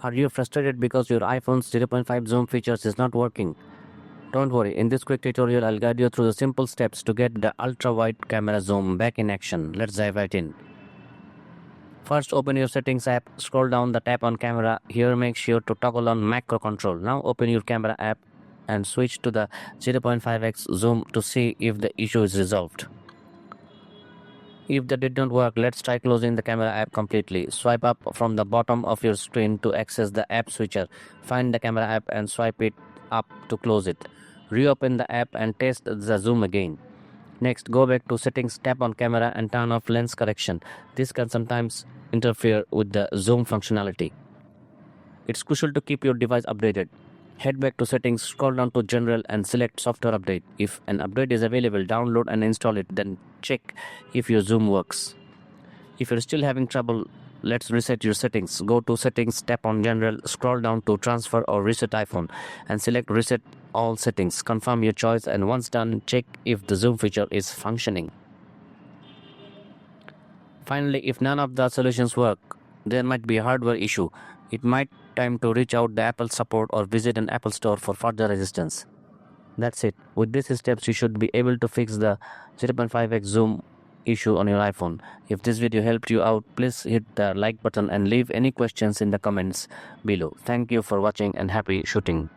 Are you frustrated because your iPhone's 0.5 zoom features is not working? Don't worry, in this quick tutorial I'll guide you through the simple steps to get the ultra-wide camera zoom back in action. Let's dive right in. First, open your settings app, scroll down the tap on camera. Here make sure to toggle on macro control. Now open your camera app and switch to the 0.5x zoom to see if the issue is resolved. If that did not work, let's try closing the camera app completely. Swipe up from the bottom of your screen to access the app switcher. Find the camera app and swipe it up to close it. Reopen the app and test the zoom again. Next, go back to settings, tap on camera and turn off lens correction. This can sometimes interfere with the zoom functionality. It's crucial to keep your device updated. Head back to settings, scroll down to general and select software update. If an update is available, download and install it, then check if your zoom works. If you're still having trouble, let's reset your settings. Go to settings, tap on general, scroll down to transfer or reset iPhone and select reset all settings. Confirm your choice and once done, check if the zoom feature is functioning. Finally, if none of the solutions work, there might be a hardware issue. It might time to reach out the Apple support or visit an Apple store for further assistance. That's it. With these steps, you should be able to fix the 0.5x zoom issue on your iPhone. If this video helped you out, please hit the like button and leave any questions in the comments below. Thank you for watching and happy shooting.